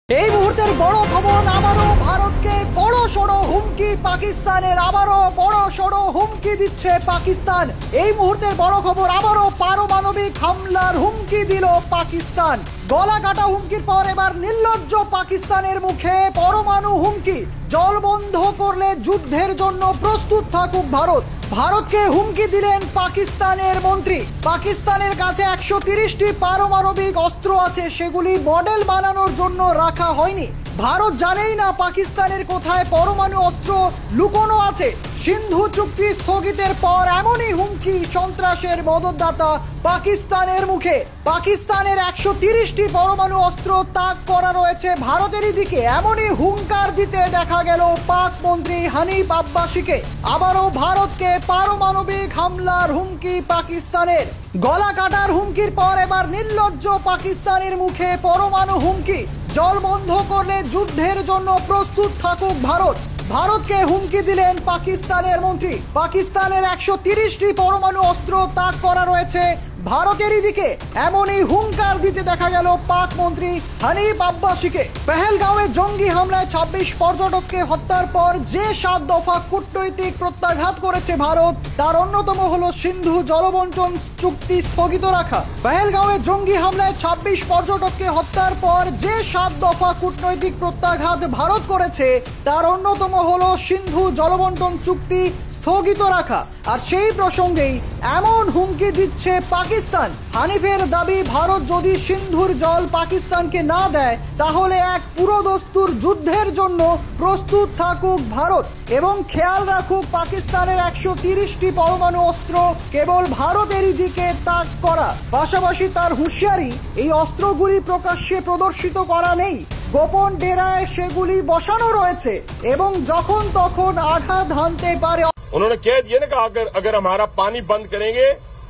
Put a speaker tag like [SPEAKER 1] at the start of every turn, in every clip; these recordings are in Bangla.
[SPEAKER 1] এই মুহূর্তের বড় খবর, আবারও ভারতকে বড় সড়ো হুমকি পাকিস্তানের, আবারও বড় সড়ো হুমকি দিচ্ছে পাকিস্তান। এই মুহূর্তের বড় খবর, আবারও পারমাণবিক হামলার হুমকি দিল পাকিস্তান। গলা কাটা হুমকির পর এবার নির্লজ্জ পাকিস্তানের মুখে পরমাণু হুমকি। জল বন্ধ করলে যুদ্ধের জন্য প্রস্তুত থাকুক ভারত। ভারতকে হুমকি দিলেন পাকিস্তানের মন্ত্রী। পাকিস্তানের কাছে 130টি পারমাণবিক অস্ত্র আছে, সেগুলি মডেল বানানোর জন্য রাখা হয়নি। ভারত জানেই না পাকিস্তানের কোথায় পরমাণু অস্ত্র লুকোনো আছে। সিন্ধু চুক্তি স্থগিতের পর এমনই হুমকি সন্ত্রাসের মদতদাতা পাকিস্তানের মুখে। পাকিস্তানের 130টি পরমাণু অস্ত্র তাক করা রয়েছে ভারতেরই দিকে, এমনই হুঙ্কার দিতে দেখা গেল পাক মন্ত্রী হানিফ আব্বাসীকে। আবারও ভারতকে পারমাণবিক হামলার হুমকি পাকিস্তানের। গলা কাটার হুমকির পর এবার নির্লজ্জ পাকিস্তানের মুখে পরমাণু হুমকি। জল বন্ধ করলে যুদ্ধের জন্য প্রস্তুত থাকুক ভারত। ভারতকে হুমকি দিলেন পাকিস্তানের মন্ত্রী। পাকিস্তানের 130টি পরমাণু অস্ত্র তাক করা রয়েছে ভারতেরই দিকে, এমনই হুঙ্কার দিতে দেখা গেল পাক মন্ত্রী হানিফ আব্বাসীকে। পেহেলগাঁওয়ে জঙ্গি হামলায় 26 পর্যটককে হত্যার পর যে 7 দফা কূটনৈতিক প্রত্যাঘাত করেছে ভারত, তার অন্যতম হলো সিন্ধু জলবন্টন চুক্তি স্থগিত রাখা। পেহেলগাঁওয়ে জঙ্গি হামলায় 26 পর্যটককে হত্যার পর যে 7 দফা কূটনৈতিক প্রত্যাঘাত ভারত করেছে, তার অন্যতম হলো সিন্ধু জলবন্টন চুক্তি স্থগিত রাখা। আর সেই প্রসঙ্গেই এমন হুমকি দিচ্ছে পাকিস্তান। হানিফের দাবি, ভারত যদি সিন্ধুর জল পাকিস্তানকে না দেয় তাহলে এক পুরোদস্তুর যুদ্ধের জন্য প্রস্তুত থাকুক ভারত, এবং খেয়াল রাখুক পাকিস্তানের 130টি পরমাণু অস্ত্র কেবল ভারতেরই দিকে তাক করা। পাশাপাশি তার হুঁশিয়ারি, এই অস্ত্রগুলি প্রকাশ্যে প্রদর্শিত করা নেই, গোপন ডেরায় সেগুলি বসানো রয়েছে এবং যখন তখন আঘাত হানতে পারে।
[SPEAKER 2] उन्होंने कह दिया ना कि अगर हमारा पानी बंद करेंगे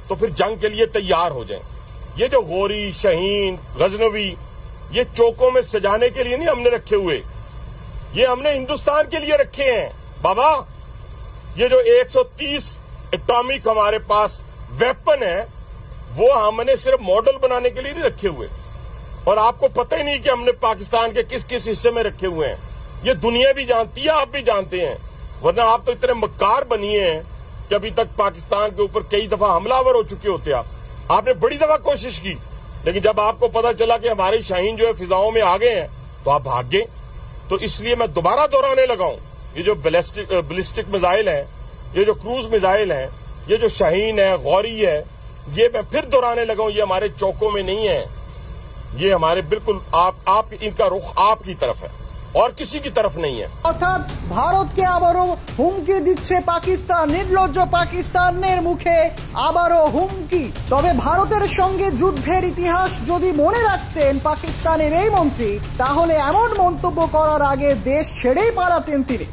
[SPEAKER 2] तो फिर जंग के लिए तैयार हो जाएं। ये जो गौरी, शहीन, गजनवी, ये चौकों में सजाने के लिए नहीं हमने रखे हुए, ये हमने हिंदुस्तान के लिए रखे हैं बाबा। ये जो 130 एटॉमिक हमारे पास वेपन है, वो हमने सिर्फ मॉडल बनाने के लिए नहीं रखे हुए, और आपको पता ही नहीं कि हमने पाकिस्तान के किस किस हिस्से में रखे हुए हैं। ये दुनिया भी जानती है, आप भी जानते हैं, वरना आप तो इतने मक्कार बनिए हैं कि अभी तक पाकिस्तान के ऊपर कई दफा हमलावर हो चुके होते। आपने बड़ी दफा कोशिश की, लेकिन जब आपको पता चला कि हमारे शाहीन जो है फिजाओं में आ गए हैं तो आप भाग गए। तो इसलिए मैं दोबारा दोहराने लगा हूं, ये जो बैलिस्टिक मिसाइल है, ये जो क्रूज मिसाइल है, ये जो शाहीन है, गौरी है, ये मैं फिर दोहराने लगा हूं, ये हमारे चौकों में नहीं है, ये हमारे बिल्कुल आप इनका रुख आपकी तरफ है और किसी की तरफ नहीं है।
[SPEAKER 1] অর্থাৎ ভারতকে আবারও হুমকি দিচ্ছে পাকিস্তান। নির্লজ্জ পাকিস্তানের মুখে আবারও হুমকি। তবে ভারতের সঙ্গে যুদ্ধের ইতিহাস যদি মনে রাখতেন পাকিস্তানের এই মন্ত্রী, তাহলে এমন মন্তব্য করার আগে দেশ ছেড়েই পালাতেন তিনি।